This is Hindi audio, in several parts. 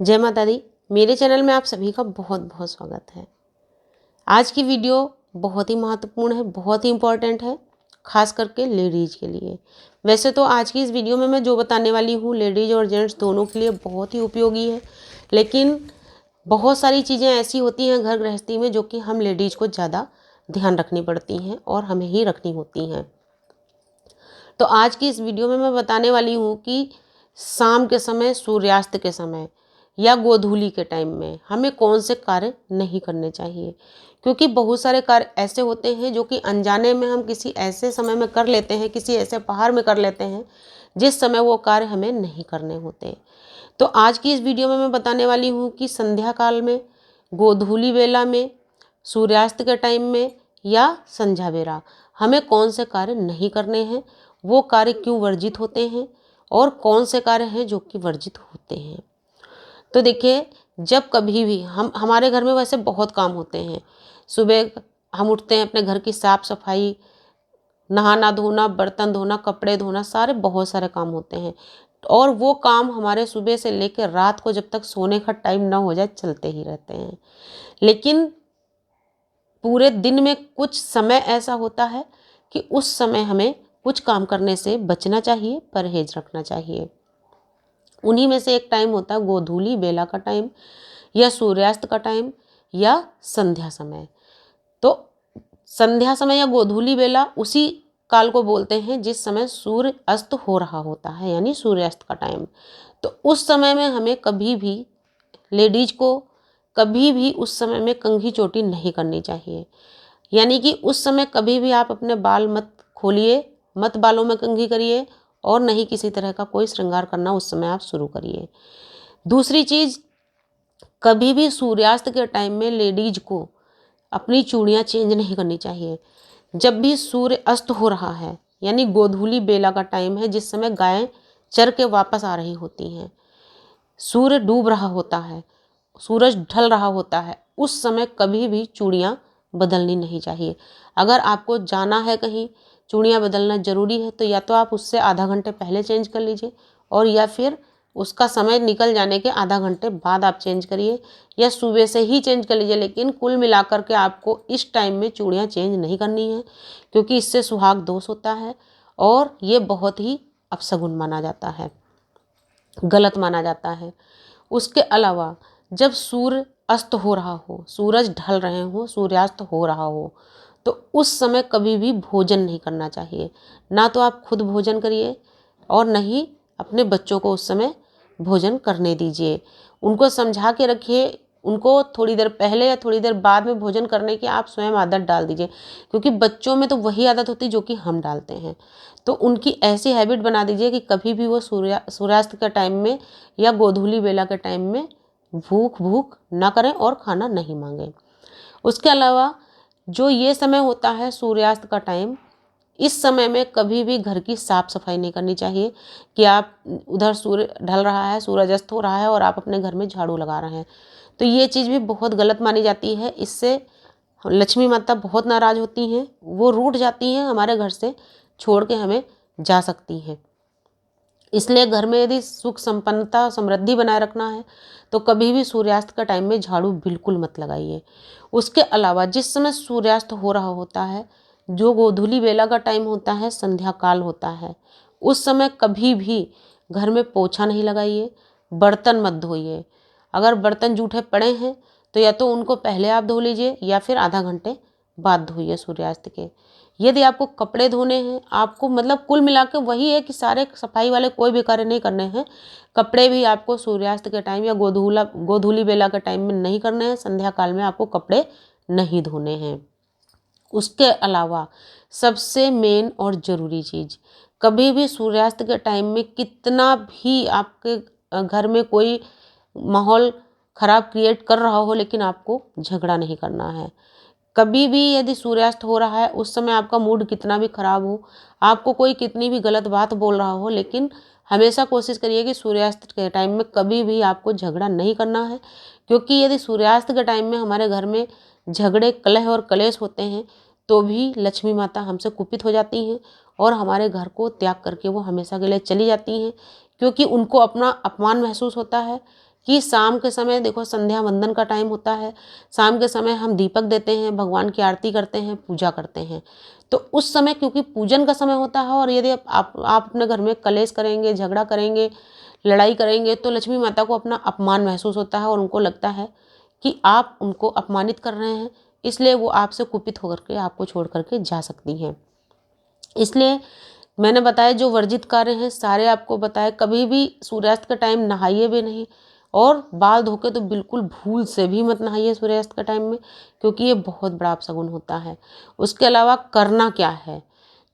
जय माता दी। मेरे चैनल में आप सभी का बहुत बहुत स्वागत है। आज की वीडियो बहुत ही महत्वपूर्ण है, बहुत ही इम्पॉर्टेंट है, खास करके लेडीज के लिए। वैसे तो आज की इस वीडियो में मैं जो बताने वाली हूँ लेडीज और जेंट्स दोनों के लिए बहुत ही उपयोगी है, लेकिन बहुत सारी चीज़ें ऐसी होती हैं घर गृहस्थी में जो कि हम लेडीज को ज़्यादा ध्यान रखनी पड़ती हैं और हमें ही रखनी होती हैं। तो आज की इस वीडियो में मैं बताने वाली हूँ कि शाम के समय, सूर्यास्त के समय या गोधूली के टाइम में हमें कौन से कार्य नहीं करने चाहिए, क्योंकि बहुत सारे कार्य ऐसे होते हैं जो कि अनजाने में हम किसी ऐसे समय में कर लेते हैं, किसी ऐसे पहाड़ में कर लेते हैं जिस समय वो कार्य हमें नहीं करने होते। तो आज की इस वीडियो में मैं बताने वाली हूँ कि संध्या काल में, गोधूली वेला में, सूर्यास्त के टाइम में या संध्या बेरा हमें कौन से कार्य नहीं करने हैं, वो कार्य क्यों वर्जित होते हैं और कौन से कार्य हैं जो कि वर्जित होते हैं। तो देखिए, जब कभी भी हमारे घर में वैसे बहुत काम होते हैं। सुबह हम उठते हैं, अपने घर की साफ सफाई, नहाना धोना, बर्तन धोना, कपड़े धोना, सारे बहुत सारे काम होते हैं और वो काम हमारे सुबह से लेकर रात को जब तक सोने का टाइम ना हो जाए चलते ही रहते हैं। लेकिन पूरे दिन में कुछ समय ऐसा होता है कि उस समय हमें कुछ काम करने से बचना चाहिए, परहेज रखना चाहिए। उन्हीं में से एक टाइम होता है गोधूली बेला का टाइम या सूर्यास्त का टाइम या संध्या समय। तो संध्या समय या गोधूली बेला उसी काल को बोलते हैं जिस समय सूर्य अस्त हो रहा होता है, यानी सूर्यास्त का टाइम। तो उस समय में हमें कभी भी, लेडीज को कभी भी उस समय में कंघी चोटी नहीं करनी चाहिए। यानी कि उस समय कभी भी आप अपने बाल मत खोलिए, मत बालों में कंघी करिए और नहीं किसी तरह का कोई श्रृंगार करना उस समय आप शुरू करिए। दूसरी चीज़, कभी भी सूर्यास्त के टाइम में लेडीज को अपनी चूड़ियाँ चेंज नहीं करनी चाहिए। जब भी सूर्य अस्त हो रहा है, यानी गोधूली बेला का टाइम है जिस समय गायें चर के वापस आ रही होती हैं, सूर्य डूब रहा होता है, सूरज ढल रहा होता है, उस समय कभी भी चूड़ियाँ बदलनी नहीं चाहिए। अगर आपको जाना है कहीं, चूड़ियाँ बदलना ज़रूरी है, तो या तो आप उससे आधा घंटे पहले चेंज कर लीजिए और या फिर उसका समय निकल जाने के आधा घंटे बाद आप चेंज करिए या सुबह से ही चेंज कर लीजिए। लेकिन कुल मिलाकर के आपको इस टाइम में चूड़ियाँ चेंज नहीं करनी है, क्योंकि इससे सुहाग दोष होता है और ये बहुत ही अपशगुन माना जाता है, गलत माना जाता है। उसके अलावा जब सूर्य अस्त हो रहा हो, सूरज ढल रहे हो, सूर्यास्त हो रहा हो, तो उस समय कभी भी भोजन नहीं करना चाहिए। ना तो आप खुद भोजन करिए और न ही अपने बच्चों को उस समय भोजन करने दीजिए। उनको समझा के रखिए, उनको थोड़ी देर पहले या थोड़ी देर बाद में भोजन करने की आप स्वयं आदत डाल दीजिए, क्योंकि बच्चों में तो वही आदत होती है जो कि हम डालते हैं। तो उनकी ऐसी हैबिट बना दीजिए कि कभी भी वो सूर्यास्त के टाइम में या गोधूली बेला के टाइम में भूख ना करें और खाना नहीं मांगें। उसके अलावा जो ये समय होता है सूर्यास्त का टाइम, इस समय में कभी भी घर की साफ सफाई नहीं करनी चाहिए कि आप उधर सूर्य ढल रहा है, सूरज अस्त हो रहा है और आप अपने घर में झाड़ू लगा रहे हैं। तो ये चीज़ भी बहुत गलत मानी जाती है। इससे लक्ष्मी माता बहुत नाराज़ होती हैं, वो रूठ जाती हैं, हमारे घर से छोड़ के हमें जा सकती हैं। इसलिए घर में यदि सुख संपन्नता समृद्धि बनाए रखना है तो कभी भी सूर्यास्त का टाइम में झाड़ू बिल्कुल मत लगाइए। उसके अलावा जिस समय सूर्यास्त हो रहा होता है, जो गोधूली बेला का टाइम होता है, संध्या काल होता है, उस समय कभी भी घर में पोछा नहीं लगाइए, बर्तन मत धोइए। अगर बर्तन जूठे पड़े हैं तो या तो उनको पहले आप धो लीजिए या फिर आधा घंटे बाद धोइए सूर्यास्त के। यदि आपको कपड़े धोने हैं, आपको मतलब कुल मिला के वही है कि सारे सफाई वाले कोई भी कार्य नहीं करने हैं। कपड़े भी आपको सूर्यास्त के टाइम या गोधूली बेला के टाइम में नहीं करने हैं, संध्या काल में आपको कपड़े नहीं धोने हैं। उसके अलावा सबसे मेन और ज़रूरी चीज़, कभी भी सूर्यास्त के टाइम में कितना भी आपके घर में कोई माहौल ख़राब क्रिएट कर रहा हो, लेकिन आपको झगड़ा नहीं करना है। कभी भी यदि सूर्यास्त हो रहा है, उस समय आपका मूड कितना भी ख़राब हो, आपको कोई कितनी भी गलत बात बोल रहा हो, लेकिन हमेशा कोशिश करिए कि सूर्यास्त के टाइम में कभी भी आपको झगड़ा नहीं करना है। क्योंकि यदि सूर्यास्त के टाइम में हमारे घर में झगड़े, कलह और कलेश होते हैं तो भी लक्ष्मी माता हमसे कुपित हो जाती हैं और हमारे घर को त्याग करके वो हमेशा के लिए चली जाती हैं, क्योंकि उनको अपना अपमान महसूस होता है कि शाम के समय देखो संध्या वंदन का टाइम होता है, शाम के समय हम दीपक देते हैं, भगवान की आरती करते हैं, पूजा करते हैं। तो उस समय क्योंकि पूजन का समय होता है और यदि आप अपने घर में कलेश करेंगे, झगड़ा करेंगे, लड़ाई करेंगे तो लक्ष्मी माता को अपना अपमान महसूस होता है और उनको लगता है कि आप उनको अपमानित कर रहे हैं, इसलिए वो आपसे कुपित होकर के आपको छोड़ करके जा सकती हैं। इसलिए मैंने बताया जो वर्जित कार्य हैं सारे आपको बताए। कभी भी सूर्यास्त के टाइम नहाइए भी नहीं और बाल धो के तो बिल्कुल भूल से भी मत नहाइए सूर्यास्त के टाइम में, क्योंकि ये बहुत बड़ा अपशगुन होता है। उसके अलावा करना क्या है,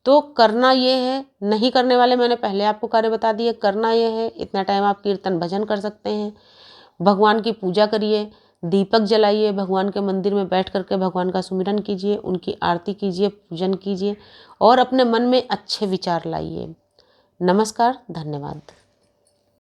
तो करना ये है, नहीं करने वाले मैंने पहले आपको कार्य बता दिए। करना ये है, इतना टाइम आप कीर्तन भजन कर सकते हैं, भगवान की पूजा करिए, दीपक जलाइए, भगवान के मंदिर में बैठ करके भगवान का सुमिरन कीजिए, उनकी आरती कीजिए, पूजन कीजिए और अपने मन में अच्छे विचार लाइए। नमस्कार, धन्यवाद।